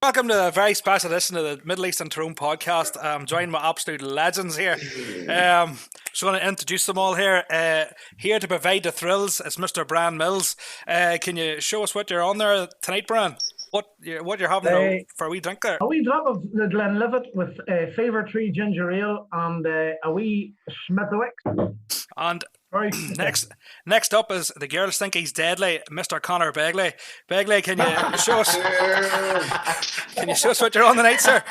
Welcome to a very special edition of the Middle East and Tyrone podcast. I'm joined by absolute legends here. Just going to introduce them all here. Here to provide the thrills is Mr. Brian Mills. Can you show us what you're on there tonight, Brian? What you're having for a wee drink there? A wee drop of the Glenlivet with Favour Tree Ginger Ale and a wee Smithwick. And next up is the girls think he's deadly, Mr. Conor Begley. Begley, can you show us? Can you show us what you're on tonight, sir?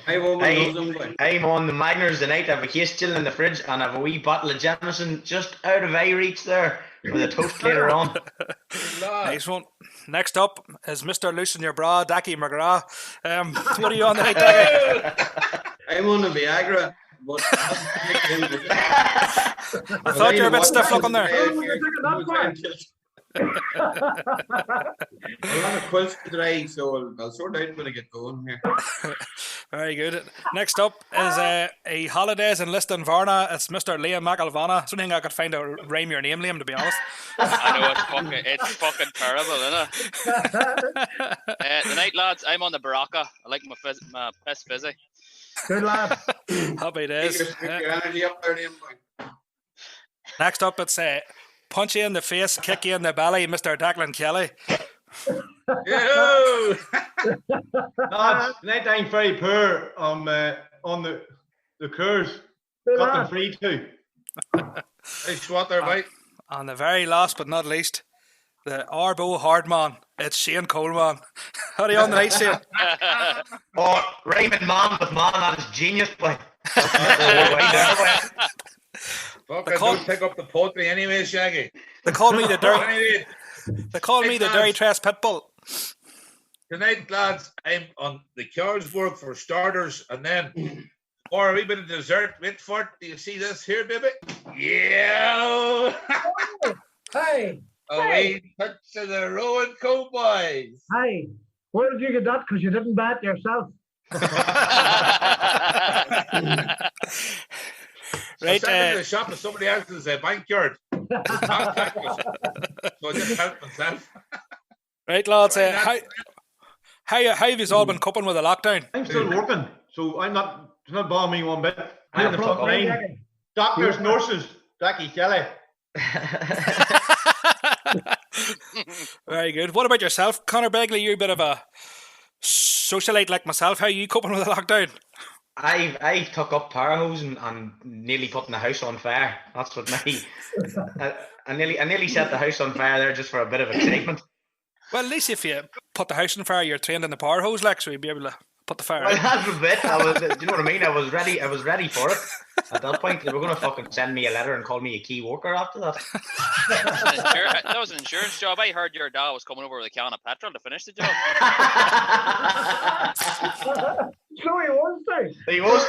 I'm on the Magners tonight. I have a case still in the fridge, and I have a wee bottle of Jameson just out of eye reach there with a toast later on. Nice one. Next up is Mr. Loosen Your Bra, Dackie McGrath. What are you on tonight, Dackie? I'm on the Viagra. But I thought you were a bit stiff looking there. I'm on a quilt to dry, so I'll sort out when I get going here. Very good. Next up is a holidays in Liston Varna. It's Mr. Liam McElvanna. I don't think I could find a rhyme your name, Liam, to be honest. I know it's fucking terrible, isn't it? Tonight, lads, I'm on the Baraka. I like my piss fizzy. Good lad. Happy days. Take your energy up there, Liam. Next up, it's punch you in the face, kick you in the belly, Mr. Declan Kelly. Lads, tonight I'm very poor on the curs. Got them free too. Hey, Swatter, mate. And the very last but not least, the Arbo Hardman. It's Shane Coleman. How are you on the night, Shane? Raymond Man with man, that is genius, boy. Fuck, I don't pick up the poetry anyway, Shaggy. They call me the Derry. They call me the Derry Trace Pitbull. Tonight, lads, I'm on the cars work for starters, and then for a wee bit of dessert. Wait for it. Do you see this here, baby? Yeah. Hey. A wee touch of the Rowan Cowboys. Hey. Where did you get that? Because you didn't bat yourself. Right, I sat in the shop of somebody else's backyard. So I just helped myself. Right, lads. How have you all been coping with the lockdown? I'm still working, so it's not bothering me one bit. I'm the front line. Doctors, nurses, Dackie Kelly. Very good. What about yourself, Conor Begley? You're a bit of a socialite like myself. How are you coping with the lockdown? I took up power hose and nearly putting the house on fire. That's what me. I nearly set the house on fire there just for a bit of excitement. Well, at least if you put the house on fire, you're trained in the power hose, like, so you'd be able to put the fire. Well, that's a bit. Do you know what I mean? I was ready for it. At that point, they were going to fucking send me a letter and call me a key worker after that. That was an insurance job. I heard your dad was coming over with a can of petrol to finish the job. No, he was there. He was.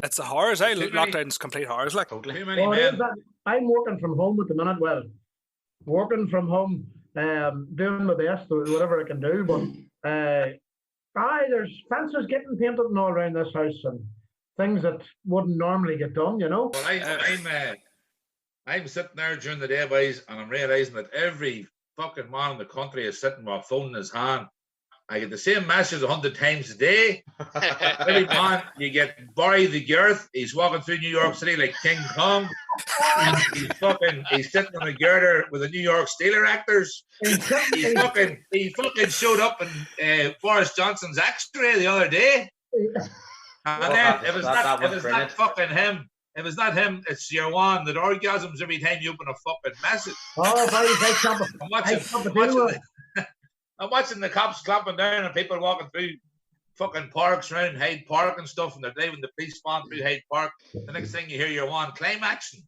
It's the horrors. Lockdown's complete horrors. Like, Totally. Too many men. I'm working from home at the minute. Well, working from home, doing my best, whatever I can do. But there's fences getting painted and all around this house and things that wouldn't normally get done, you know. Well, I'm sitting there during the day, boys, and I'm realising that every fucking man in the country is sitting with a phone in his hand. I get the same message 100 times a day. Every man, you get Barry the Girth. He's walking through New York City like King Kong. He's sitting on a girder with the New York Steeler actors. He fucking showed up in Boris Johnson's X-ray the other day. And then it was not fucking him. If it's not him, it's your one that orgasms every time you open a fucking message. I'm watching the cops clamping down and people walking through fucking parks around Hyde Park and stuff, and they're driving the police van through Hyde Park. The next thing you hear, you're one claim action.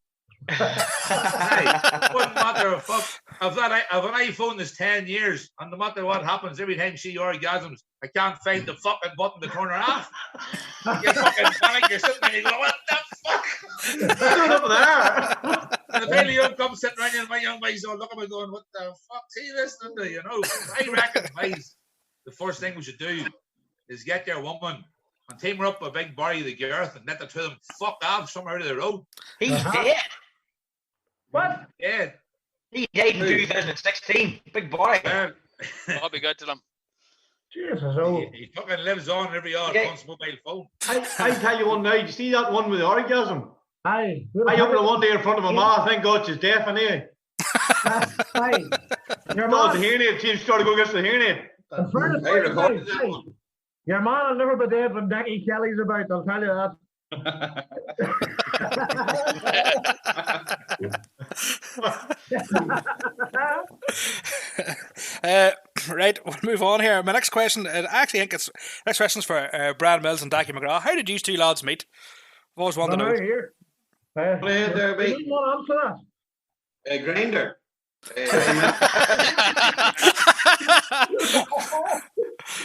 Wouldn't matter a fuck. If an iPhone is 10 years, and no matter what happens, every time she orgasms, I can't find the fucking button to turn her off. You fucking panic, you're sitting there and you go, what the fuck? What's going up there? And the baby young comes sitting around and my young boys all look at me going, what the fuck are you listening to, you know? I reckon, boys, the first thing we should do is get your woman and team her up with big Barry the Girth and let the two of them fuck off somewhere out of the road. He's dead. What? Yeah. He died in 2016. Big boy. Well, I'll be good to them. Jesus, oh. he fucking lives on every hour Yeah. on his mobile phone. I tell you one now, you see that one with the orgasm? Aye. I opened the one day in front of my ma, thank God she's deaf anyway. Aye. Your No, the man, hearing aid, she started going against the hearing aid. in fairness, I recorded that aye. one. Your man will never be dead when Dackie Kelly's about, I'll tell you that. Right, we'll move on here. My next question, I actually think next question's for Brad Mills and Dackie McGrath. How did you two lads meet? I've always wanted to know. Here. Play there, You mate. didn't want to answer that. Grinder.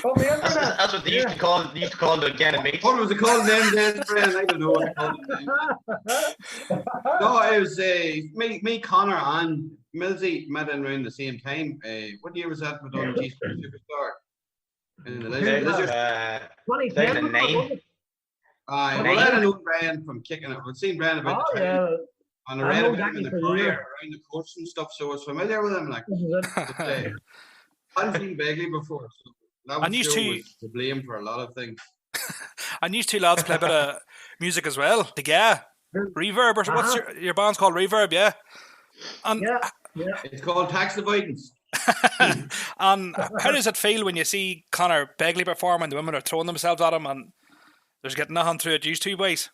On the internet. That's what they used to call the getting mates. What was it called then, Brian? I don't know what they called it then. No, it was me, Connor, and Millsy met in around the same time. What year was that? We done G Superstar in the Lizard. 2009. Well, I know Brian from kicking it. I've seen Brian about the time. And I read about him in the Courier around the courts and stuff, so I was familiar with him. Like, I hadn't seen Begley before, so that was to blame for a lot of things. And you two lads play a bit of music as well. Together. Reverb, or what's your band's called? Reverb, yeah. And It's called tax avoidance. and how does it feel when you see Conor Begley perform and the women are throwing themselves at him and there's getting nothing through it? You two boys.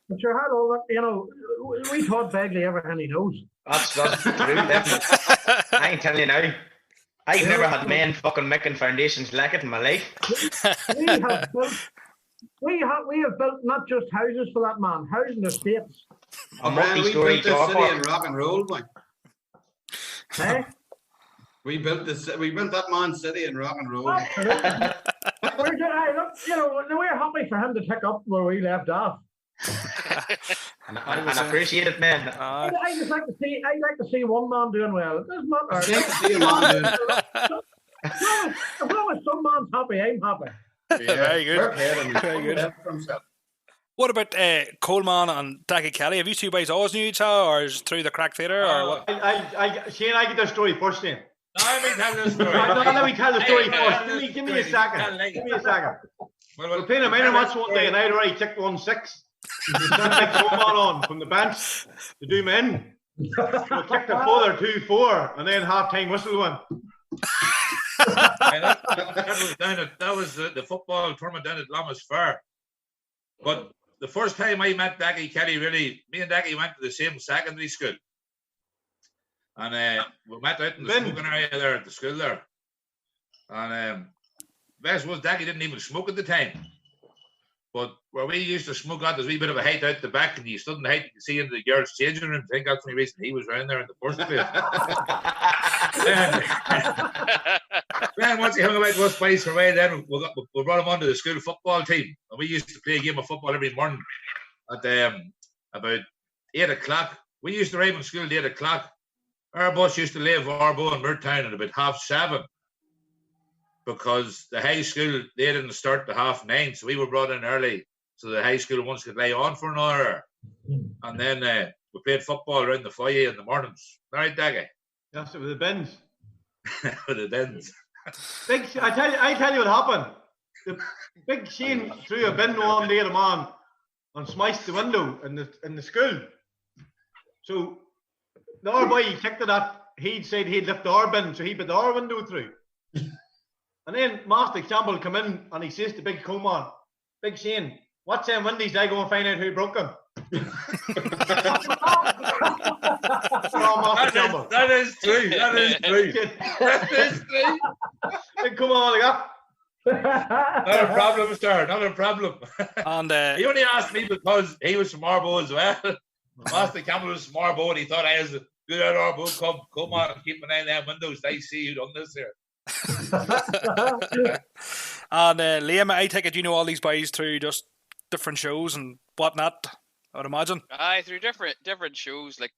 But you had all that, you know, we taught Begley everything he knows. That's true, definitely. I ain't telling you now. I've never had men fucking making foundations like it in my life. We have built not just houses for that man, housing estates. A We multi-story built this job. city in rock and roll, man. Hey? We built that man's city in rock and roll. We're happy for him to pick up where we left off. And I appreciate it, man. I just like to see one man doing well. It doesn't matter. It's nice to see a man doing As long as some man's happy, I'm happy. Very good. Very good. What about Coleman and Dackie Kelly? Have you two boys always knew each other, or is it through the crack theatre, or what? Shane, I get the story first then. Let me tell the story. Let me tell the story first. Give me a second. Give me a second. We're playing a minor match one day and I'd already kicked 1-6. There's something going on from the bench to do men. We kicked a further 2-4 and then half-time whistle went. That was the football tournament down at Lammas Fair. But the first time I met Dackie Kelly, really, me and Dackie went to the same secondary school. And we met out in the smoking area there at the school there. And best was Dackie didn't even smoke at the time. But where we used to smoke out, there's a wee bit of a height out the back, and you stood in the height, you could see into the girls' changing room. I think that's the only reason he was around there in the first place. Then once he hung about with us boys for a while, then we brought him onto the school football team. And we used to play a game of football every morning at about 8 o'clock. We used to arrive in school at 8 o'clock. Our bus used to leave Arbo and Moortown at about 7:30 because the high school, they didn't start to 9:30, so we were brought in early so the high school ones could lay on for an hour. And then we played football around the foyer in the mornings. All right, Daggy? Yes, with the bins. With the bins. I tell you what happened. The big Shane threw a bin one day at a man and smashed the window in the school. So the other boy he kicked it at, he'd said he'd lift our bin, so he put our window through. And then Master Campbell come in and he says to Big Coleman, Big Shane, what's them windies? I go and find out who broke them. That is true. That is true. That is true. Big Coleman like that. Not a problem, sir. Not a problem. And he only asked me because he was from Arbo as well. Master Campbell was from Arbo and he thought I was a good at Arbo. Come on and keep an eye on them windows. I see you done this here. And Liam, I take it you know all these boys through just different shows and whatnot, I would imagine. Aye, through different shows, like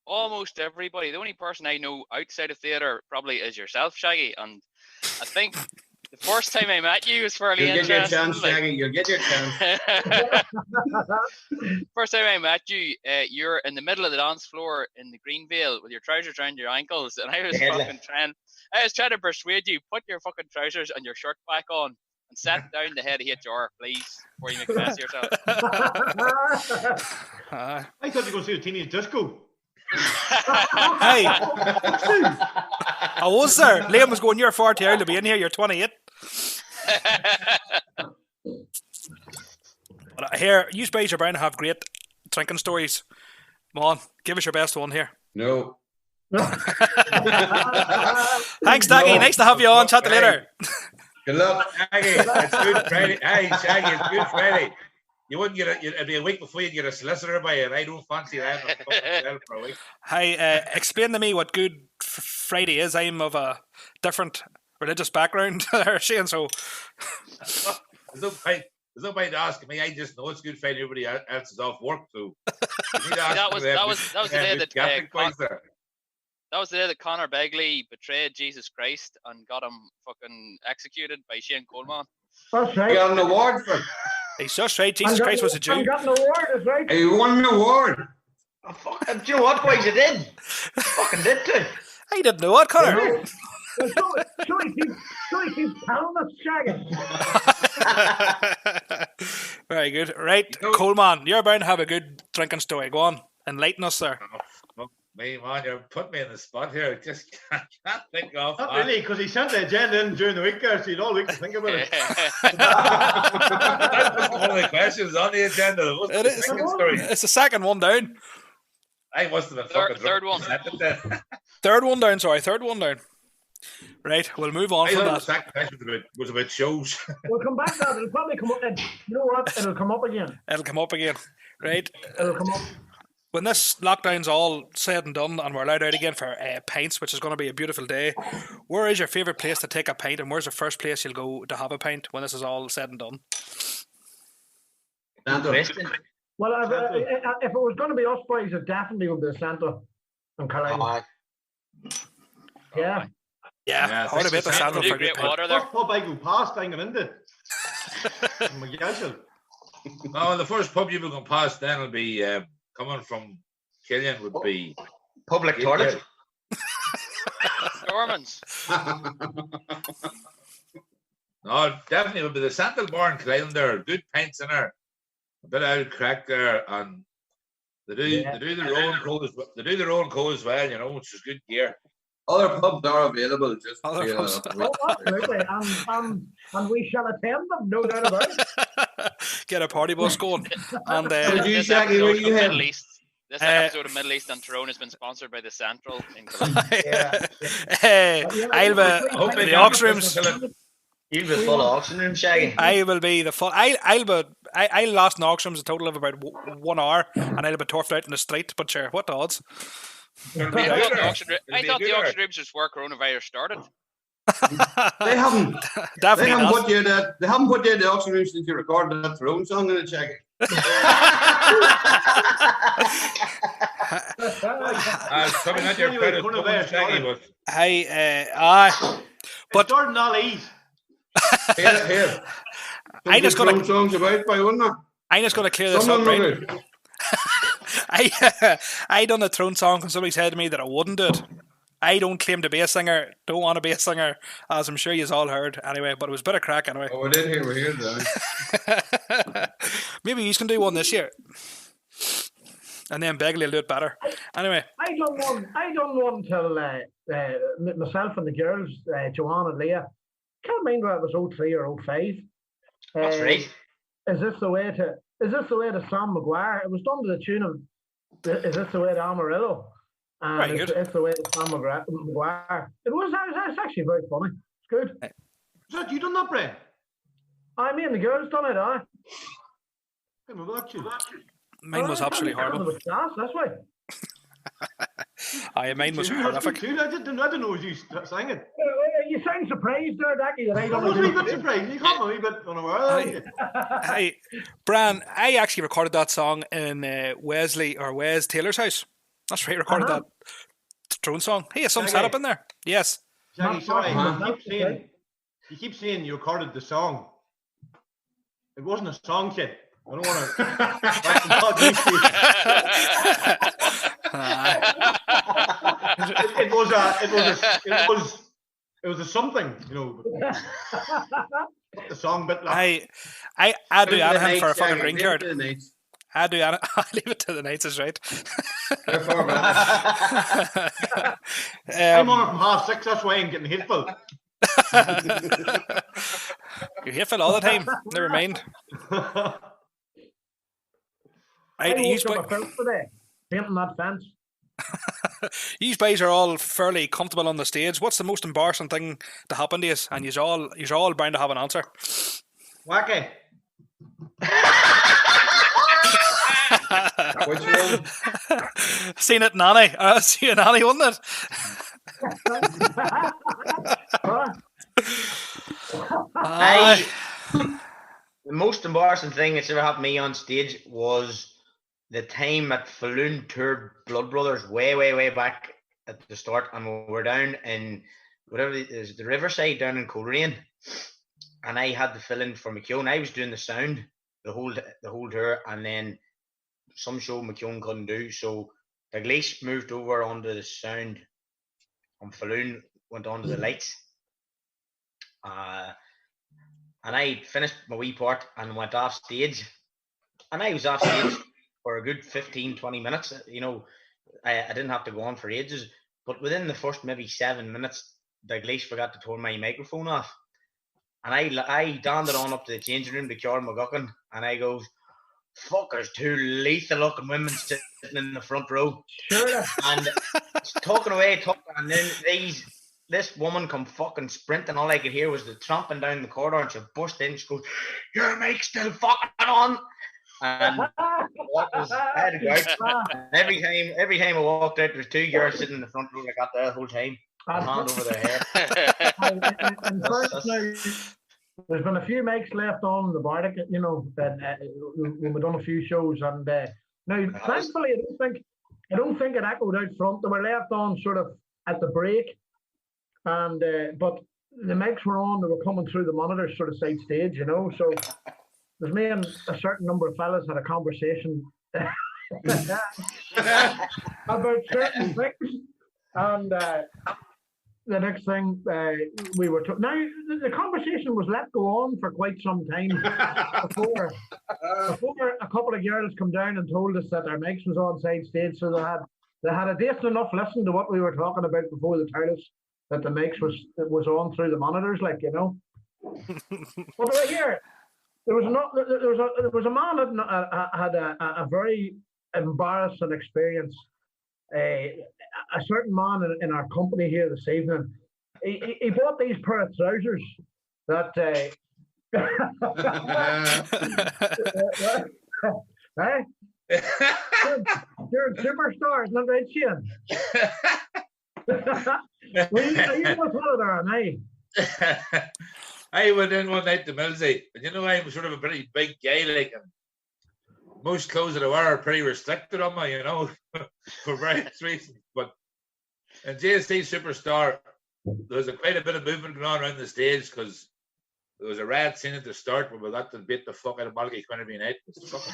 almost everybody. The only person I know outside of theatre probably is yourself, Shaggy, and I think The first time I met you was fairly You'll get your interesting. chance, Shaggy. You'll get your chance. First time I met you, you're in the middle of the dance floor in the Greenvale with your trousers around your ankles, and I was trying to persuade you, put your fucking trousers and your shirt back on and sit down the head of HR, please, before you make a mess of yourself. I thought you were going to see a teenage disco. Hey, I was there. Liam was going, you're 40, I'll be in here, you're 28. But here, you Spicer Brown have great drinking stories. Come on, give us your best one here. No. Thanks, Daggy. Nice to have you on. Chat to you later. Good luck. Shaggy, it's Good Friday. Hey, Shaggy, it's Good Friday. You wouldn't get it'd be a week before you get a solicitor by it. I don't fancy that for a week. Hey, explain to me what Good Friday is. I'm of a different religious background there, Shane, so... There's no point asking me. I just know it's Good Friday. Everybody else is off work, so... that was the day that... That was the day that Conor Begley betrayed Jesus Christ and got him fucking executed by Shane Coleman. That's right. He got an award for it. He's just right. Jesus Christ was a Jew. I got an award, that's right. He won an award. Oh, fuck. Do you know what, boys? You did. Fucking did too. I didn't know what, Conor. Well, so he keeps telling us, Shaggy. Very good. Right, Coleman, you're bound to have a good drinking story. Go on. Enlighten us, sir. Me, man, you're putting me in the spot here. Just can't think of. Not really, because he sent the agenda in during the week there, so you'd all week to think about it. That's one of the questions on the agenda. What's the second story? It's the second one down. I must have been fucking Third one. Third one down, sorry. Third one down. Right, we'll move on from The that. second question was about shows. We'll come back to that. It'll probably come up. And you know what? It'll come up again. It'll come up again. Right. It'll come up. When this lockdown's all said and done and we're allowed out again for pints, which is going to be a beautiful day, where is your favourite place to take a pint, and where's the first place you'll go to have a pint when this is all said and done? Well, if it was going to be us boys, it definitely would be the centre in Carolina. Yeah. Yeah, hard about the centre for a good pint. Water there. First pub I go past, I'm going into. No, the first pub you will go past then will be coming from Killian would be Public toilet. Dormans. No, definitely would be the Central Bar in Clyde there. Good pints in there. A bit out of crack there, and they do their own co as well. They do their own co as well, you know, which is good gear. Other pubs are available. Just Absolutely, and we shall attend them, no doubt about it. Get a party bus going. And This episode of Middle East and Tyrone has been sponsored by the Central in I'll be the aux rooms. You'll be full of auction rooms, Shaggy. I will be the full. I'll last in aux rooms a total of about 1 hour, and I'll be turfed out in the street. But sure, what the odds? I thought the auction rooms was where coronavirus started. They haven't. Definitely They haven't not. put you in they haven't put you in the auction room since you recorded that Throne song in the check. Coming at your credit, Shaggy, but But starting all ease. Here. I just Throne gonna. songs about by one now. I'm just gonna clear this Some up, of them right? are good. I done a Throne song and somebody said to me that I wouldn't do it. I don't claim to be a singer, don't want to be a singer, as I'm sure you've all heard anyway, but it was a bit of crack anyway. Oh, we're here then. Maybe you can do one this year. And then Begley will do it better. Anyway. I done one till myself and the girls, Joanne and Leah. Can't remember if it was 03 or 05. That's right. Is this the way to Sam Maguire? It was done to the tune of Is This the Way to Amarillo? And Very good. It's the way to Sam Maguire. It was actually very funny. It's good. Is that you done that, Brad? I mean, the girls done it, aye. Mine was absolutely horrible. It was class, that's why. Aye, mine was horrific. I didn't know you sang it. You sound surprised there, Dacky, that I I don't was a know. wee bit surprised. You caught me a wee bit unaware of that. Hey, Bran, I actually recorded that song in Wes Taylor's house. That's where he recorded that Throne song. He has some setup in there. Yes. Shaggy, sorry. You keep saying you recorded the song. It wasn't a song, kid. I don't want to. It was a something, you know. The song bit like. I do anything for a fucking green card. I do. I leave it to the Knights, is right. I'm on from 6:30. That's why I'm getting hateful. You're hateful all the time. Never mind. I woke up myself today, painting that fence. You guys are all fairly comfortable on the stage. What's the most embarrassing thing to happen to you? And you're all bound to have an answer. Wacky. Which one? Seen it in Annie. See it in Annie, wasn't it? The most embarrassing thing that's ever happened to me on stage was the time at Falloon toured Blood Brothers way back at the start, and we were down in whatever is the Riverside down in Coleraine, and I had to fill in for McKeown. I was doing the sound the whole tour, and then some show McKeown couldn't do, so the Glace moved over onto the sound, and Falloon went on to the lights. And I finished my wee part and went off stage. And I was off stage for a good 15-20 minutes. You know, I didn't have to go on for ages. But within the first maybe 7 minutes, the Glace forgot to turn my microphone off. And I donned it on up to the changing room to Kieran McGuckin. And I goes, fuck, there's two lethal looking women sitting in the front row. Sure. And talking away, and then this woman come fucking sprinting. All I could hear was the tromping down the corridor, and she burst in. She goes, "Your mic's still fucking on." And I had to go out. Every time I walked out, there was two girls sitting in the front row. I got there the whole time, hand over their head. There's been a few mics left on the Bardic, you know, when we've done a few shows, and now thankfully I don't think it echoed out front. They were left on sort of at the break. And but the mics were on, they were coming through the monitors sort of side stage, you know. So there's me and a certain number of fellas had a conversation about certain things. And the next thing we were now the conversation was let go on for quite some time before a couple of girls come down and told us that their mics was on side stage, so they had a decent enough listen to what we were talking about before the toilets, that the mix was on through the monitors, like, you know. But right here, there was a man that had a very embarrassing experience. A certain man in our company here this evening, he bought these pair of trousers that you're a superstar, isn't that right, Shane? I went in one night to Millsy, and you know I'm sort of a pretty big guy, like, and most clothes that I wear are pretty restricted on me, you know, for various reasons. But in JST Superstar, there was quite a bit of movement going on around the stage because there was a rad scene at the start where we got to beat the fuck out of Malky Quinnerby Night. It was fucking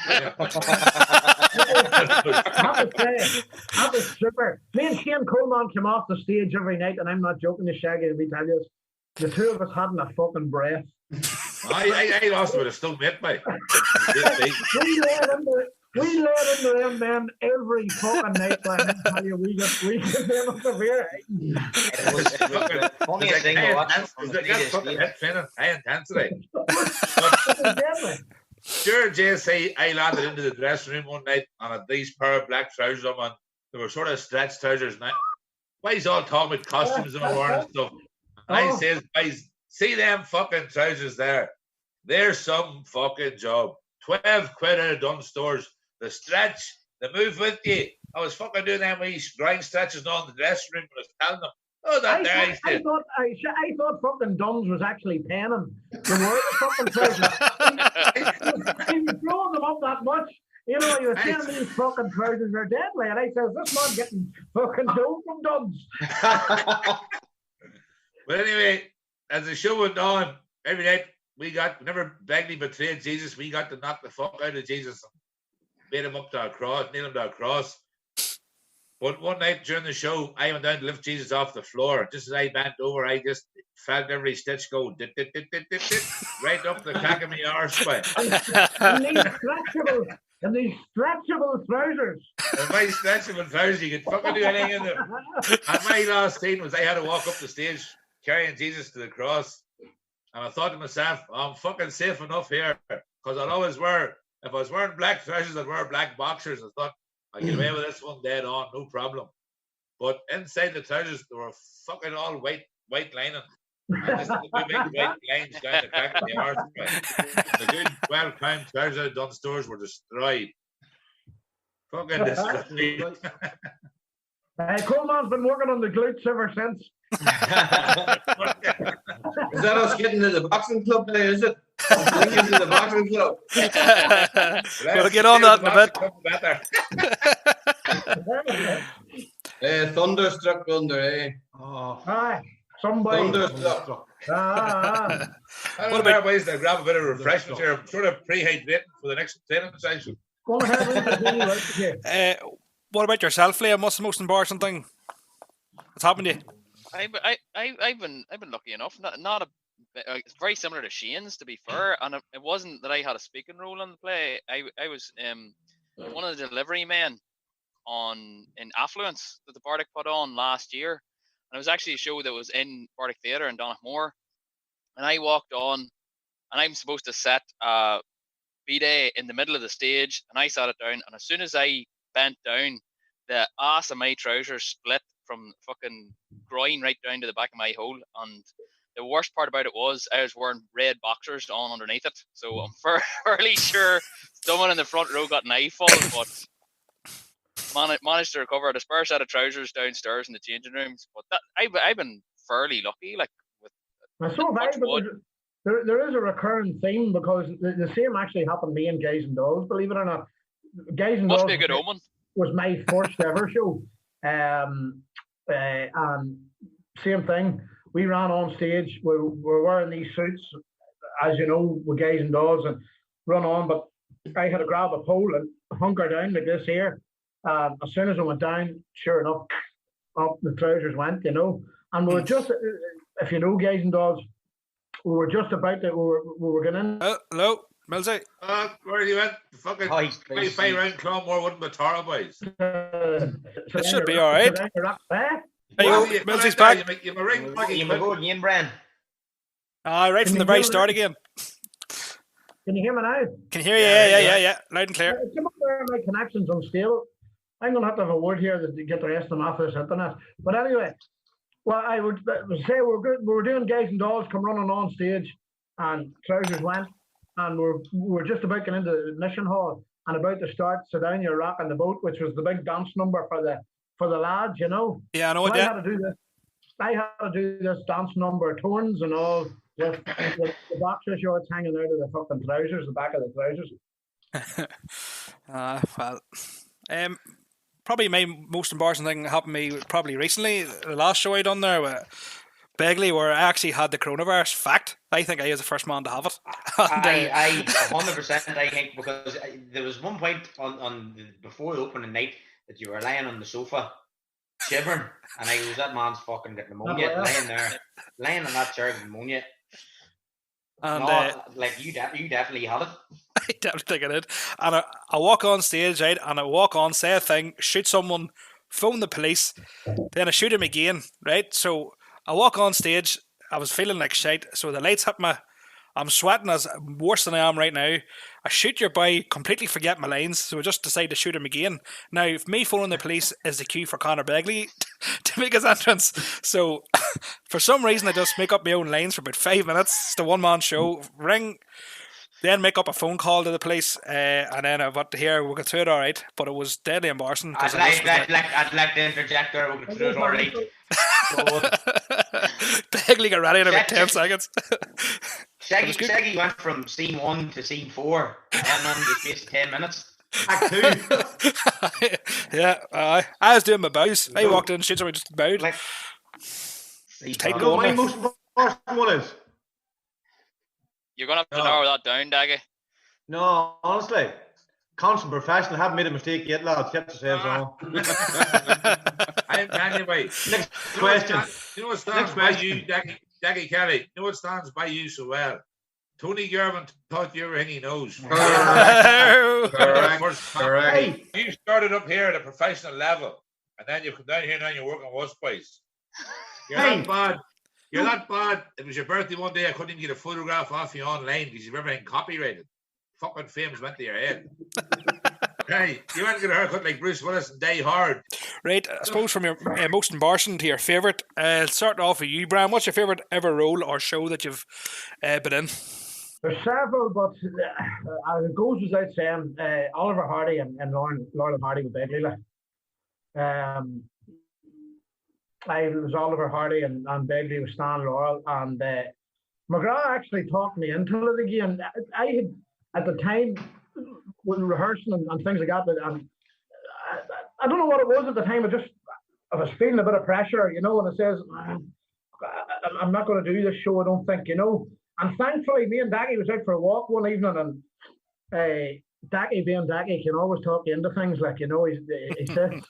that was super. Me and Shane Coleman came off the stage every night, and I'm not joking to Shaggy, we tell you, the two of us hadn't a fucking breath. I lost with a still mate, mate. We led into them men every fucking night. I tell you, we get them up the rear. It was the funniest thing to watch. High intensity. Sure, JSA, I landed into the dressing room one night and had these pair of black trousers on. They were sort of stretch trousers. Now, why is all talking about costumes and wearing and stuff? And I says, guys, see them fucking trousers there? They're some fucking job. 12 quid out of Dunn stores. The stretch, the move with you. I was fucking doing them wee grind stretches and all in the dressing room when I was telling them. Oh, that there I thought fucking Dunn's was actually paying him to wear the fucking trousers. He was throwing them up that much. You know, he was saying these fucking trousers are deadly. And I said, this man getting fucking dough from Dunn's. But anyway, as the show went on, every night whenever Begley betrayed Jesus, we got to knock the fuck out of Jesus, made him up to a cross, nailed him to a cross. But one night during the show, I went down to lift Jesus off the floor. Just as I bent over, I just felt every stitch go dit, dit, dit, dit, dit, dit, right up the crack of my arse. And these stretchable trousers. And my stretchable trousers, you could fucking do anything in them. And my last scene was I had to walk up the stage carrying Jesus to the cross. And I thought to myself, I'm fucking safe enough here. Because I'd always wear, if I was wearing black trousers, I'd wear black boxers. I thought, I get away with this one dead on, no problem. But inside the trousers, they were fucking all white lining. And just the big white lines down the crack of the arse. The good 12-pound trousers out of Dunn stores were destroyed. Fucking destroyed. Coleman's been working on the glutes ever since. Is that us getting to the boxing club there, is it? Getting to the boxing club. We'll get on that in a bit. Thunderstruck under, eh? Oh. Aye, somebody. Thunderstruck. Ah. What about ways to grab a bit of refreshment here? I'm sort of pre-hydrating for the next training session. Go ahead. What about yourself, Liam? What's the most embarrassing thing that's happened to you? I've been lucky enough. It's very similar to Shane's, to be fair. And it wasn't that I had a speaking role in the play. I was one of the delivery men in Affluence that the Bardic put on last year. And it was actually a show that was in Bardic Theatre in Donaghmore. And I walked on, and I'm supposed to set B-Day in the middle of the stage, and I sat it down, and as soon as I bent down, the ass of my trousers split from fucking groin right down to the back of my hole. And the worst part about it was I was wearing red boxers on underneath it. So I'm fairly sure someone in the front row got an eyeful, but managed to recover a spare set of trousers downstairs in the changing rooms. But I've been fairly lucky, like with there is a recurring theme, because the same actually happened to me in Guys and Dolls, believe it or not. Guys and Must Dolls be a good omen. Was my first ever show. And same thing. We ran on stage. We're wearing these suits, as you know, with Guys and Dolls, and run on. But I had to grab a pole and hunker down like this here. As soon as I went down, sure enough, up the trousers went, And we were just, if you know Guys and Dolls, we were just about to, we were going in. Hello, Millsy. Where you went? The fucking 25 round Clonmore wouldn't be Tara boys. It should be alright. Millsy's back. You may go again, Brian. Right from the very start again. Can you hear me now? Can hear you, yeah. Loud and clear. Some of my connection's unstable. I'm going to have a word here to get the rest of them off this internet. But anyway, well, I would say we were doing Guys and Dolls, come running on stage, and trousers went, and we were just about getting into the admission hall and about to start "So Down Your Rock on the Boat," which was the big dance number for the lads, Yeah, I know what. So I had to do this dance number, turns and all, with the boxer shorts hanging out of the fucking trousers, the back of the trousers. Probably my most embarrassing thing happened to me probably recently. The last show I done there with Begley, where I actually had the coronavirus. Fact, I think I was the first man to have it. I 100% I think, because there was one point on before the opening night that you were lying on the sofa shivering, and I was that man's fucking getting pneumonia, lying on that chair with pneumonia. And like you definitely had it. I definitely think I did. And I walk on stage, right? And I walk on, say a thing, shoot someone, phone the police, then I shoot him again, right? So I walk on stage, I was feeling like shite, so the lights hit me, I'm sweating as worse than I am right now. I shoot your boy, completely forget my lines, so I just decide to shoot him again. Now, if me phoning the police is the cue for Conor Begley to make his entrance. So, for some reason, I just make up my own lines for about 5 minutes. It's the one-man show. Ring, then make up a phone call to the police, and then I've got to hear we'll get through it all right. But it was deadly embarrassing. I'd like to interject there, we'll get through it all right. Begley got ready in about 10 seconds. Shaggy went from scene 1 to scene 4 and on the space of 10 minutes. Act 2. Yeah, I was doing my bows. I walked in, shoots, I just bowed. My most First one is. You're gonna have to narrow that down, Daggy. No, honestly, constant professional. Haven't made a mistake yet, lads. Get yourselves on. I'm telling you, boy. Next question. You know what stands by you, Daggy Kelly? You know what stands by you so well? Tony Gervin taught you everything he knows. Correct. You started up here at a professional level, and then you come down here and then you're working with us boys. You're not bad. You're not bad. It was your birthday one day. I couldn't even get a photograph off you online because you've everything copyrighted. Fucking fames went to your head. Hey, you went to get a haircut like Bruce Willis and Die Hard. Right, I suppose from your most embarrassing to your favourite, starting off with you, Brian. What's your favourite ever role or show that you've been in? There's several, but it goes without saying, Oliver Hardy and Laurel Hardy with Begley. I was Oliver Hardy and Begley with Stan Laurel, and McGrath actually talked me into it again. I had, at the time, when rehearsing and things like that, I don't know what it was at the time. I was feeling a bit of pressure, you know, and it says, I'm not going to do this show, I don't think, you know. And thankfully, me and Daggy was out for a walk one evening, and Daggy being Daggy can always talk you into things, like, you know, he says,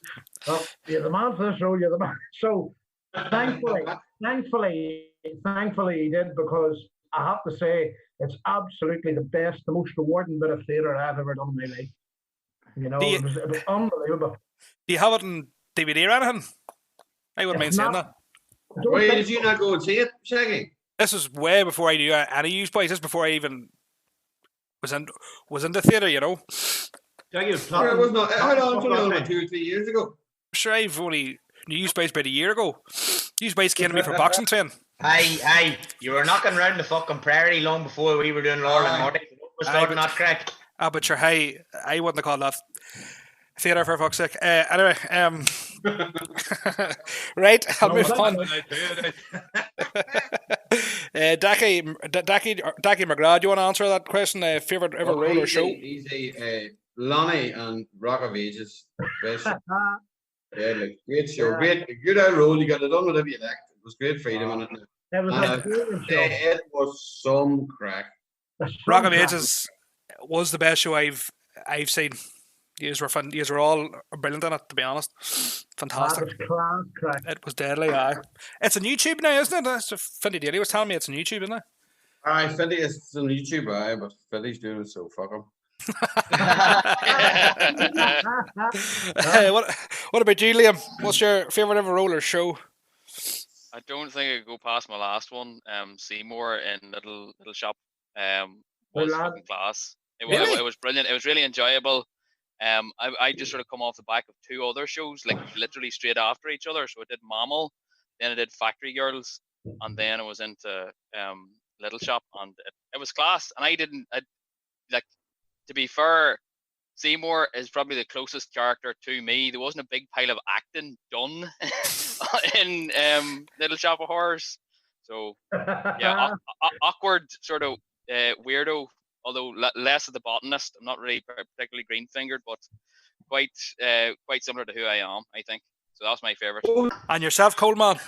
oh, you're the man for this role, you're the man. So thankfully he did, because I have to say it's absolutely the best, the most rewarding bit of theatre I've ever done in my life. You know, it was unbelievable. Do you have it on DVD or anything? I wouldn't mind saying that. Why did you not go and see it, Shaggy? This was way before I knew any use boys. This before I even was in the theatre, you know. How long? 2 or 3 years ago. Sure, I've only knew use boys about a year ago. Use boys came to me for boxing training. Aye, you were knocking around the fucking prairie long before we were doing Laurel and Hardy. Not correct. But sure, I wouldn't have called that theatre for fuck's sake. Anyway, right, I'll move on. Dackie McGrath, do you want to answer that question? Favourite ever role or show? Easy. Lonnie and Rock of Ages. Best. Yeah, like, great show. Great, good old role. You got it done whatever you liked. It was great freedom on it. It was some crack. Rock of Ages was the best show I've seen. These were fun. These were all brilliant in it, to be honest. Fantastic. It was deadly, aye. It's on YouTube now, isn't it? Finley Daly was telling me it's on YouTube, isn't it? Aye, Finley is on YouTube, aye, but Finley's doing it, so fuck him. What about you, Liam? What's your favourite ever role or show? I don't think I could go past my last one. Seymour in Little Shop was fucking class. It was brilliant. It was really enjoyable. I just sort of come off the back of two other shows, like literally straight after each other. So I did Mammal, then I did Factory Girls, and then I was into Little Shop, and it was class. And I like, to be fair, Seymour is probably the closest character to me. There wasn't a big pile of acting done in Little Shop of Horrors. So yeah, awkward sort of weirdo. Although less of the botanist, I'm not really particularly green fingered, but quite similar to who I am, I think. So that's my favourite. And yourself, Coleman?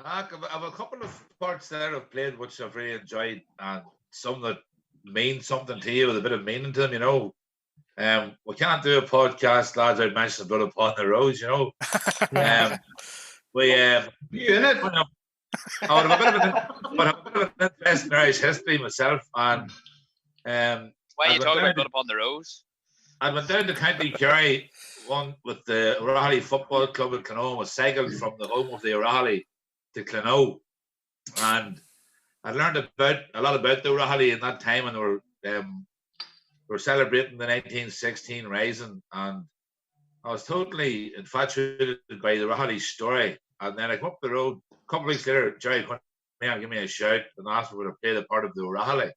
I have a couple of parts there I've played which I've really enjoyed, and some that mean something to you with a bit of meaning to them, you know. We can't do a podcast, lads, I'd mention Blood Upon the Rose, you know. You in it? I have a bit of an interest in Irish history myself, and why are you talking about Blood Upon the Rose? I went down to County Kerry one with the O'Reilly Football Club in Clonau. I cycled from the home of the O'Reilly to Clonau, and I learned a lot about the O'Reilly in that time, and we were celebrating the 1916 Rising, and I was totally infatuated by the O'Reilly story. And then I come up the road a couple of weeks later, Jerry give me a shout and asked me to play the part of the O'Reilly.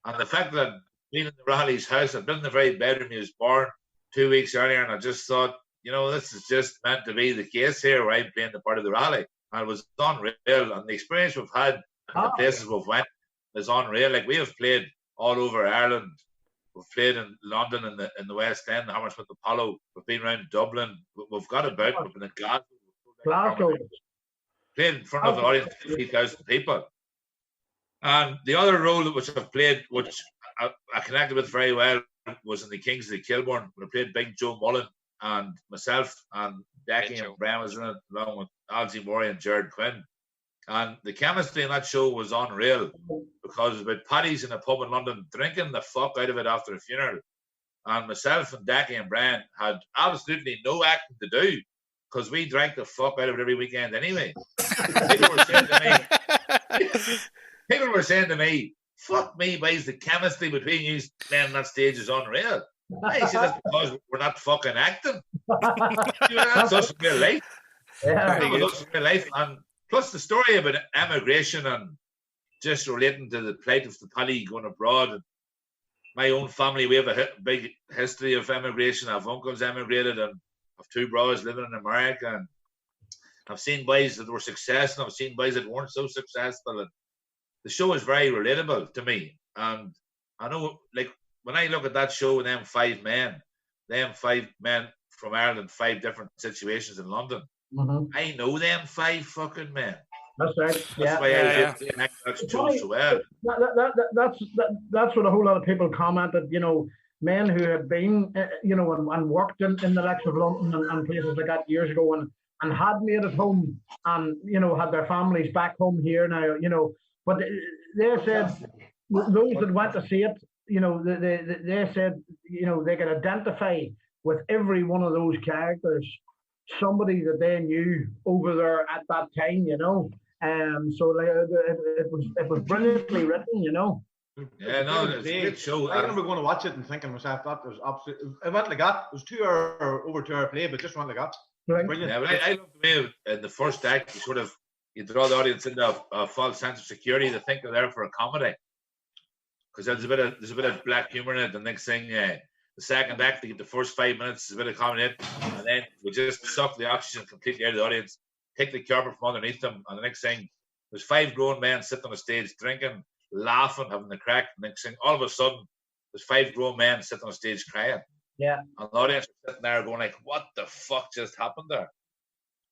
And the fact that I'd been in the O'Reilly's house, I'd been in the very bedroom he was born 2 weeks earlier, and I just thought, you know, this is just meant to be the case here, where I'm playing the part of the O'Reilly. And it was unreal. And the experience we've had in the places we've went is unreal. Like, we have played all over Ireland. We've played in London in the West End, Hammersmith Apollo. We've been around Dublin. We've got about. We've been in Glasgow. played in front of an audience of 3,000 people. And the other role which I've played, which I connected with very well, was in the Kings of the Kilburn, when I played Big Joe Mullen, and myself and Decky and Brian was in it, along with Algie Murray and Jared Quinn. And the chemistry in that show was unreal, because it was about Paddy's in a pub in London drinking the fuck out of it after a funeral. And myself and Decky and Brian had absolutely no acting to do, because we drank the fuck out of it every weekend anyway. People were saying to me, fuck me, boys, the chemistry between you men on that stage is unreal. I said, that's because we're not fucking acting. That's us in real life. Yeah. That was us in real life. And plus the story about emigration and just relating to the plight of the Paddy going abroad. And my own family, we have a big history of emigration. I have uncles emigrated, and I have 2 brothers living in America. And I've seen boys that were successful, and I've seen boys that weren't so successful. And the show is very relatable to me. And I know, like, when I look at that show with them 5 men from Ireland, 5 different situations in London, I know them 5 fucking men. That's right. That's why I connect that show so well. That's what a whole lot of people commented, you know, men who had been, you know, and worked in the likes of London and places like that years ago, and had made it home, and, you know, had their families back home here now, you know. But they said, those that went to see it, you know, they said, you know, they could identify with every one of those characters, somebody that they knew over there at that time, you know. So like, it was brilliantly written, you know. Yeah, no, it's a great show. I remember going to watch it and thinking to myself, that was absolutely, it went like that. It was 2 hour, over 2 hour play, but just went like that. Right. Brilliant. Yeah, but I love the way in the first act, you draw the audience into a false sense of security. They think they're there for a comedy, because there's a bit of black humor in it. The next thing, the second act, they get the first 5 minutes, there's a bit of comedy in it, and then we just suck the oxygen completely out of the audience, take the carpet from underneath them, and the next thing, there's 5 grown men sitting on the stage drinking, laughing, having the crack. The next thing, all of a sudden, there's 5 grown men sitting on the stage crying. Yeah. And the audience are sitting there going like, what the fuck just happened there?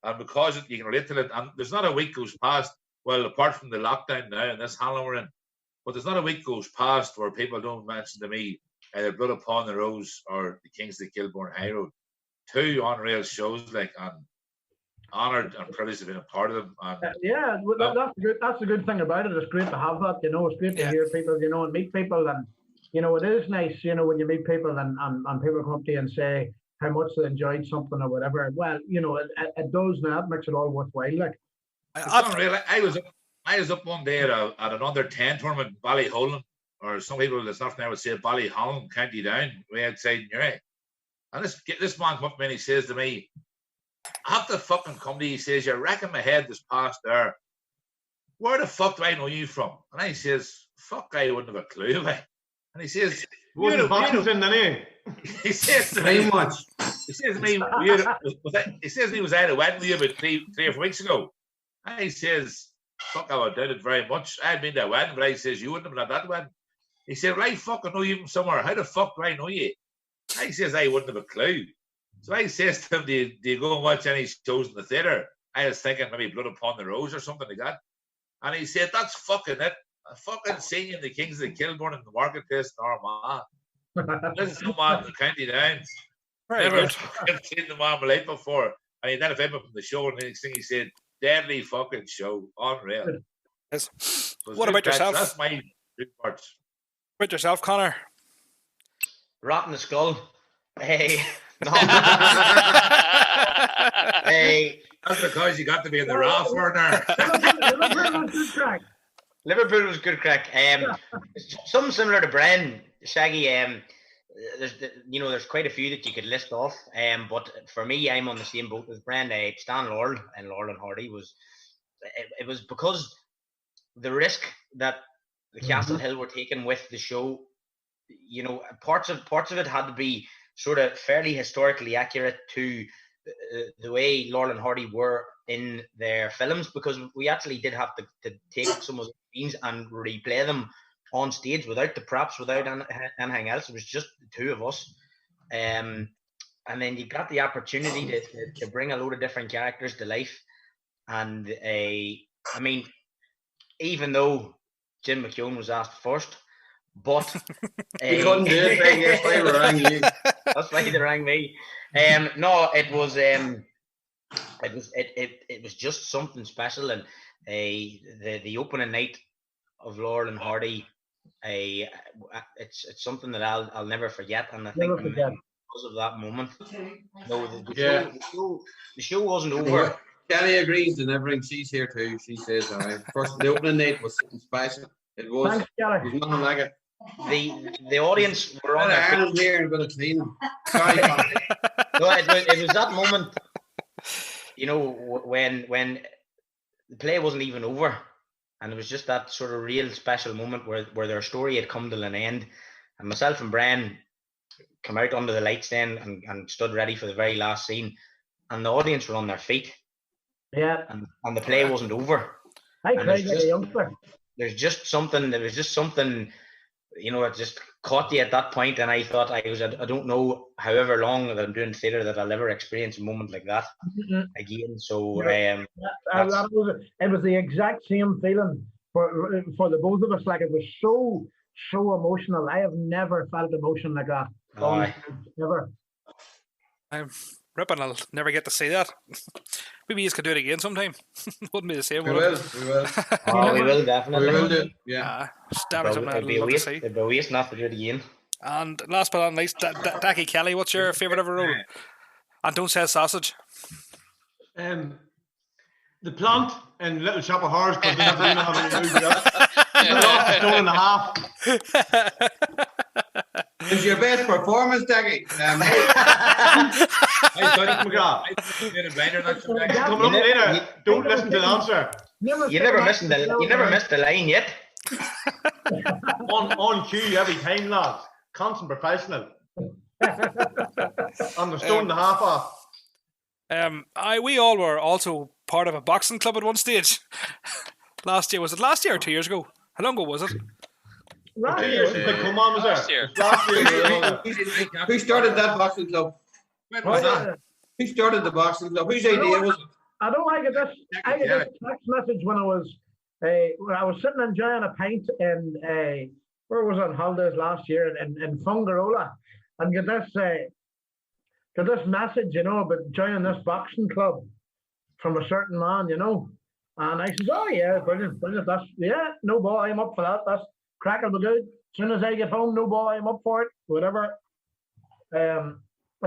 And because you can relate to it, and there's not a week goes past, well, apart from the lockdown now and this Halloween we're in, but there's not a week goes past where people don't mention to me either Blood Upon the Rose or the Kings of the Kilburn High Road. 2 unreal shows, like, and honoured and privileged to be a part of them. And, yeah, that's the good thing about it. It's great to have that, you know. It's great to hear people, you know, and meet people, and, you know, it is nice, you know, when you meet people and people come up to you and say how much they enjoyed something or whatever. Well, you know, it does now. It makes it all worthwhile. Like, it's unreal. I was up one day at an under 10 tournament in Ballyholland, or some people that's not there would say Ballyholland, County Down, way outside Newry. And this man come up to me and he says to me, I have to fucking come to you. He says, you're wrecking my head this past there. Where the fuck do I know you from? And I says, fuck, I wouldn't have a clue. And he says, he says to me, he says to me, was I at a wedding with you about 3 or 4 weeks ago? And he says, fuck, I would doubt it very much. I had been to a wedding, but I says, you wouldn't have been at that wedding. He said, well, I fucking know you from somewhere. How the fuck do I know you? I says, I wouldn't have a clue. So I says to him, do you go and watch any shows in the theatre? I was thinking maybe Blood Upon the Rose or something like that. And he said, that's fucking it. I fucking seen you in the Kings of the Kilburn in the marketplace in Armagh. This is some man in the County Down. Never seen the man in my life before. And he identified him from the show, and the next thing he said, deadly fucking show. Unreal. Yes. What about yourself? That's my good parts. What about yourself, Connor? Rat in the skull. Hey. No. Hey. That's because you got to be in the raw Werner. Liverpool was good crack. Something similar to Bren, Shaggy. There's quite a few that you could list off. But for me, I'm on the same boat as Bren. Stan Laurel and Laurel and Hardy was because the risk that the Castle Hill were taking with the show. You know, parts of it had to be sort of fairly historically accurate to the way Laurel and Hardy were in their films, because we actually did have to take some of the scenes and replay them on stage without the props, without anything else. It was just the 2 of us. And then you got the opportunity to bring a load of different characters to life. And I mean, even though Jim McKeown was asked first, but he couldn't do it. That's why we rang you. That's why they rang me. No, it was just something special, and the opening night of Laurel and Hardy, it's something that I'll never forget, and I think because of that moment, no, the show wasn't over. Kelly agrees and everything. She's here too. She says, all right. First, the opening night was something special. It was. Thanks, Kelly. There's nothing like it. The audience were on their feet. Here and going to clean them. Sorry, no, it was that moment, you know, when the play wasn't even over, and it was just that sort of real special moment where their story had come to an end, and myself and Brian come out under the lights then and stood ready for the very last scene, and the audience were on their feet. Yeah. And the play wasn't over. I cried like a youngster. There was just something, you know, it just caught you at that point, and I thought I don't know however long that I'm doing theatre that I'll ever experience a moment like that again. So it was the exact same feeling for the both of us. Like, it was so emotional. I have never felt emotion like that. Never. I'm ripping. I'll never get to see that. Maybe you could do it again sometime. Wouldn't be the same. We will. Oh, we will definitely. We will do. Yeah. It'd be a waste not to do it again. And last but not least, Dackie Kelly, what's your favourite ever role? And don't say sausage. The plant in Little Shop of Horrors, because they don't have any movie yet. Lost a stone and a half. It's your best performance, Dackie. Coming up later. Don't listen to the answer. You never missed the line yet. on cue every time, lads. Constant professional. On the stone and a half off. We all were also part of a boxing club at one stage. Last year, was it last year or 2 years ago? How long ago was it? Last year. Come on, was last year. Who started that boxing club? Who started the boxing club? Whose idea was it? I get this text message when I was sitting enjoying a pint in where was I on holidays last year in Fungarola, and get this message, you know, about joining this boxing club from a certain man, you know. And I said, oh yeah, brilliant. That's no ball, I'm up for that. That's crack, will be good. As soon as I get home, no ball, I'm up for it. Whatever. I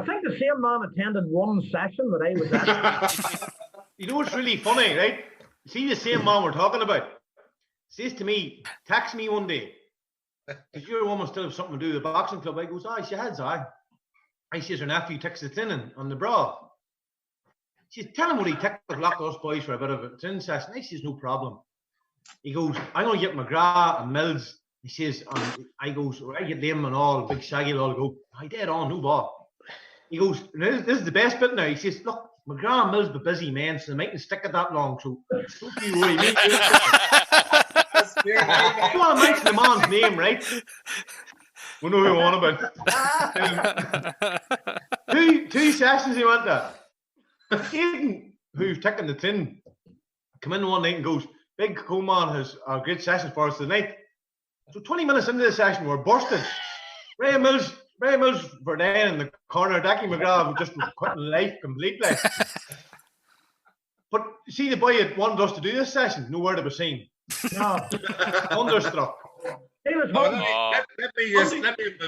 think the same man attended one session that I was at. You know what's really funny, right? See the same man we're talking about says to me, text me one day, does your woman still have something to do with the boxing club? I goes, she has, I says, her nephew takes the tin on the bra. She says, tell him what he took with lock us boys for a bit of a tin session. I says, no problem. He goes, I'm going to get McGrath and Mills. He says, I goes, I get them and all, big shaggy all go, I dead on, no ball. He goes, this is the best bit now. He says, look, McGrath and Mills be busy, man, so they mightn't stick it that long, so don't be worried. I don't want to mention the man's name, right? We know who we're on about. Two sessions he went there. Aidan, who's taking the tin, come in one night and goes, Big Coleman has a great session for us tonight. So 20 minutes into the session, we're bursted. Ray Mills were down in the corner. Dackie McGrath just quitting life completely. But see, the boy had wanted us to do this session. No word of a seen. No. Thunderstruck. He was let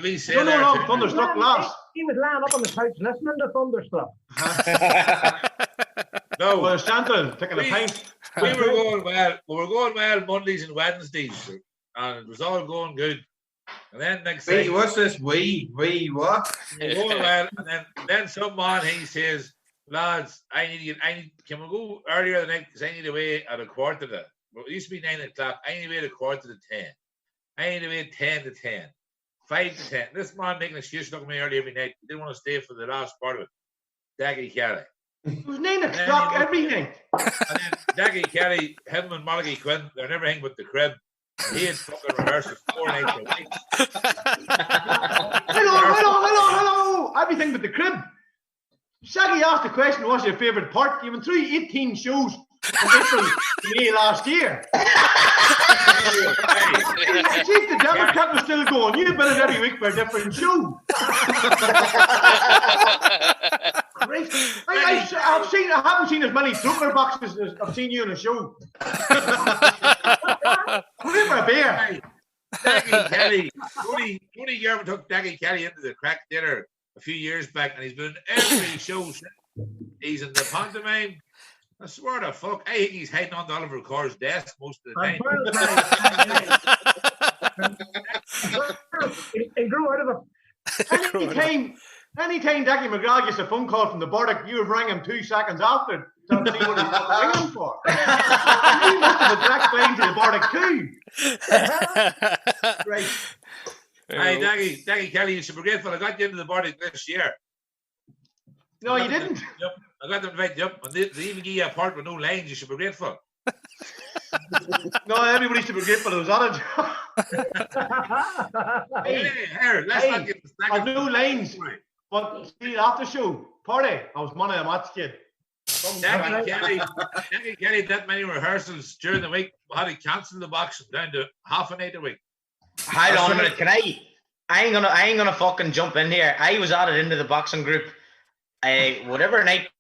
me say that. Thunderstruck last. He was lying up on the couch listening to Thunderstruck. No, well, Chantal taking a pint. We were going well Mondays and Wednesdays, and it was all going good. And then next thing, what's this? We what? We're going well, and then some man he says, lads, can we go earlier the night because I need to wait at 9:15. Well, it used to be 9 o'clock. I need to wait 9:45. I need to wait 10 to 10, 5 to 10. This man making a excuse looking at me early every night. He didn't want to stay for the last part of it. Dackie Kelly. It was 9 o'clock every night. And then Dackie Kelly, him and Molly Quinn, they're never hanging with the crib. He had fucking rehearsed 4 nights a week. Hello. Everything but the crib. Shaggy asked the question, what's your favourite part? You went through 18 shows. April to May last year. See if the Devil Cat was still going. You've been at every week for a different show. I haven't seen as many Drucker boxes as I've seen you in a show. Come here for a beer. Daggy Kelly. Tony Gervin took Daggy Kelly into the crack dinner a few years back, and he's been in every show. He's in the pantomime. I swear to fuck, I think he's hiding on Oliver Carr's desk most of the time. He grew out of it. Anytime Daggy McGraw gets a phone call from the Bordick, you would ring him 2 seconds after to see what he's ringing for. You must have a direct line to the Bordick too. Right. Hey, Daggy Kelly, you should be grateful I got you into the Bordick this year. No, you didn't. Yep. I got them invited up, and they even give you a part with no lines. You should be grateful. No, everybody should be grateful it was on it. Let's not get the I've no lines. But see, after show, party, I was one of the match kid. Daggy Kelly, that many rehearsals during the week, had to cancel the box down to half a night a week. Hold on a minute, can I ain't gonna fucking jump in here. I was added into the boxing group. Whatever night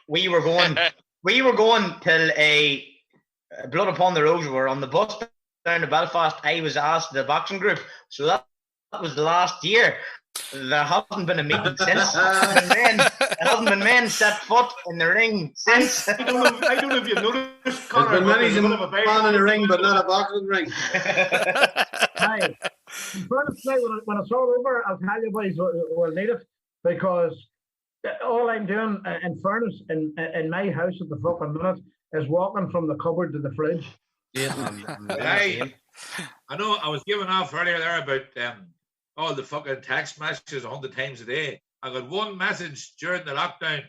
we were going till a Blood Upon the Rose. We were on the bus down to Belfast. I was asked the boxing group, so that was the last year. There hasn't been a meeting since. There hasn't been men set foot in the ring since. I don't know if you've noticed. There's been many a man in the ring, but not a boxing ring. Hi. First night when I saw it over, I'll tell you boys we'll need it, because all I'm doing, in fairness, in my house at the fucking minute, is walking from the cupboard to the fridge. Yeah. I know I was giving off earlier there about all the fucking text messages 100 times a day. I got one message during the lockdown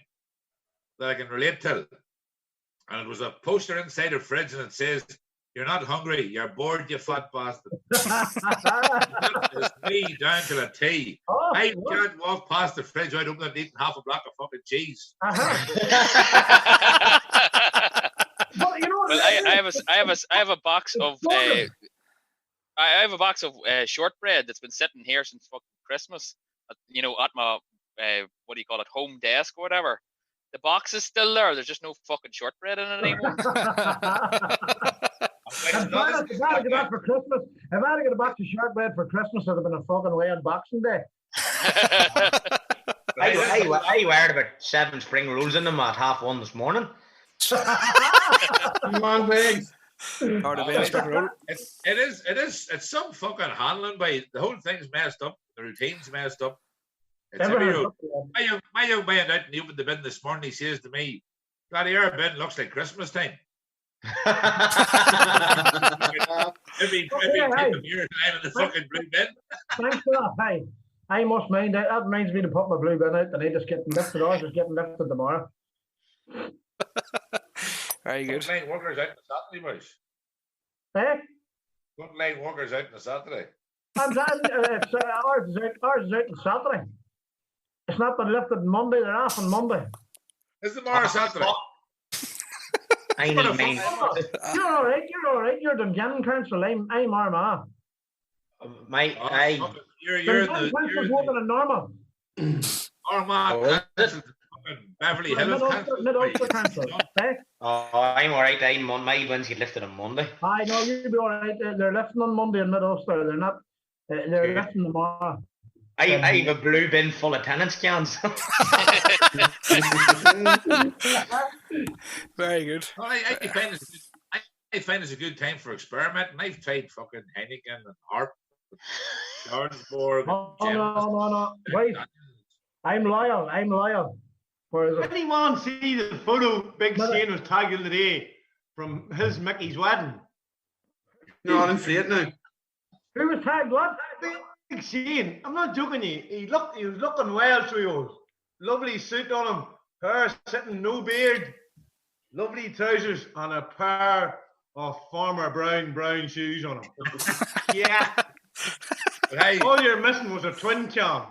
that I can relate to. And it was a poster inside the fridge, and it says, "You're not hungry, you're bored, you fat bastard." That is me down to the T. Oh, I can't walk past the fridge without opening and eating half a block of fucking cheese. Well, you know what? Well, I have a box of I have a box of shortbread that's been sitting here since fucking Christmas. At my what do you call it, home desk or whatever. The box is still there. There's just no fucking shortbread in it anymore. If I had to get that for Christmas, if I had to get a box of shortbread for Christmas, it'd have been a fucking way on Boxing Day. I weared about 7 spring rolls in them at 1:30 this morning. Come on, pigs. It's some fucking handling by the whole thing's messed up. The routine's messed up. It's every road. My young man out and he opened the bin this morning. He says to me, "God, your bin looks like Christmas time." every time of year I'm in the fucking blue bin. Thanks for that. Hey, I must mind that. That reminds me to put my blue bin out, and I just getting lifted. Ours is getting lifted tomorrow. Very good. Line workers out on the Saturday, boys. Eh? Good line workers out on the Saturday. Ours is out on Saturday. It's not been lifted on Monday. They're off on Monday. Is the tomorrow Saturday? I need mine. You're all right. You're Dungannon Council. I'm Armagh. You're working in normal. Armagh. Beverly Hills Mid-Ulster Council. I'm all right. My ones get lifted on Monday. I know you'll be all right. They're lifting on Monday in Mid-Ulster. They're not. They're lifting tomorrow. I have a blue bin full of tenants cans. Very good. I find it's a good time for experimenting. I've tried fucking Heineken and Harp, Jordansborg. No. Wait. I'm loyal. Did anyone see the photo Big Shane was tagging today from his Mickey's wedding? No, I didn't see it now. Who was tagged what? Big Shane. I'm not joking you. He was looking well through yours. Lovely suit on him. Hair sitting, no beard. Lovely trousers and a pair of farmer brown shoes on him. Yeah. Hey. All you're missing was a twin cam.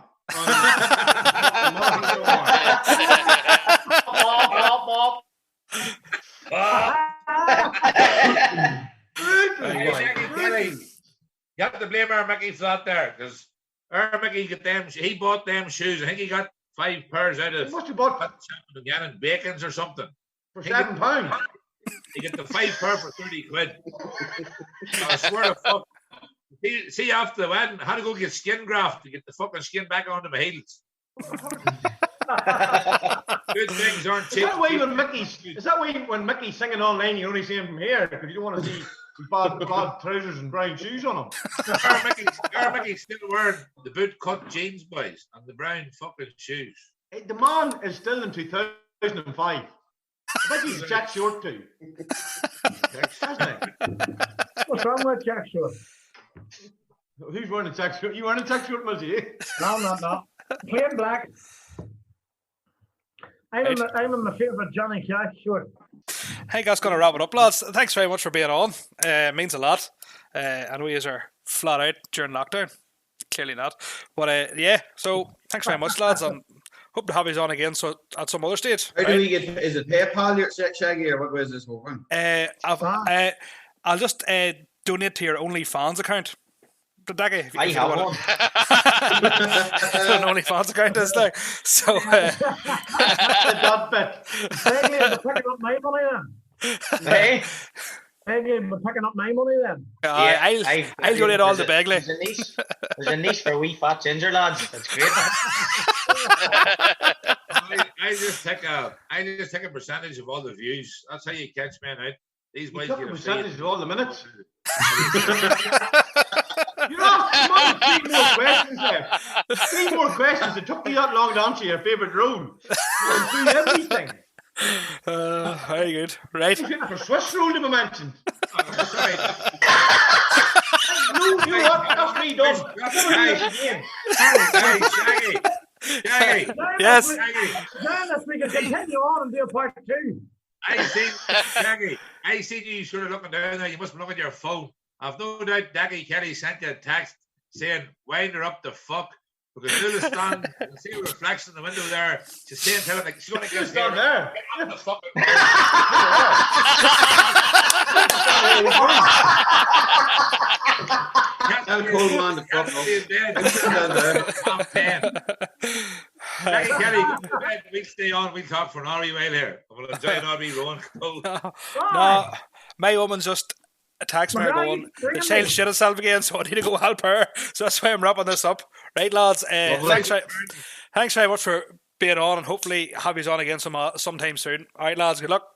Mickey flat there because Mickey he bought them shoes. I think he got 5 pairs out of. He must have bought again in Bacon's or something. for £7. You get the 5 pair for 30 quid. I swear to fuck. See, after the wedding, I had to go get skin graft to get the fucking skin back onto my heels. Good things aren't cheap. Is that why when Mickey's singing online, you only see him from here because you don't want to see bad trousers and brown shoes on him? Mickey's still wearing the boot cut jeans, boys, and the brown fucking shoes. The man is still in 2005. I bet he's Jack Short too. What's wrong with Jack Short? Who's wearing a Jack Short? You wearing a Jack Short, Muzzy? No. Plain black. I'm in my favourite Johnny Cash short. I think that's going to wrap it up, lads. Thanks very much for being on. It means a lot. And we are flat out during lockdown. Clearly not. But yeah, so thanks very much, lads. And hope to have you on again at some other stage. How do we get, is it PayPal, Shaggy, or what way is this working? I'll just donate to your OnlyFans account. Daggy, I have one. An OnlyFans account is there. So Begley, we're picking up my money then. Hey? Begley, we're picking up my money then. I'll donate all the Begley. There's a niche for wee fat ginger lads. That's great. I just take a percentage of all the views. That's how you catch men out. These boys get a percentage of all the minutes. You're asking 3 more questions there. 3 more questions. It took me that long to answer your favourite roll. You do everything. Very good. Right. For Swiss roll to be mentioned. Sorry. No, you know what? That's me done. Shaggy. Yes. Dennis, we can continue on and do a part 2. I seen you sort of looking down there. You must be looking at your phone. I've no doubt Daggy Kelly sent you a text saying, wind her up the fuck. Because through the stand, you can see a reflection in the window there. She's saying, tell her, like, she's going to get us down there. Get up the fuck. Tell cold man to fuck up. Daggy Kelly, we'll stay on. We'll talk for an hour while here. We'll enjoy an hour rolling. No, my woman's just attacks me going, the child shit herself again, so I need to go help her. So that's why I'm wrapping this up. Right, lads? Thanks very much for being on, and hopefully have you on again sometime soon. All right, lads, good luck.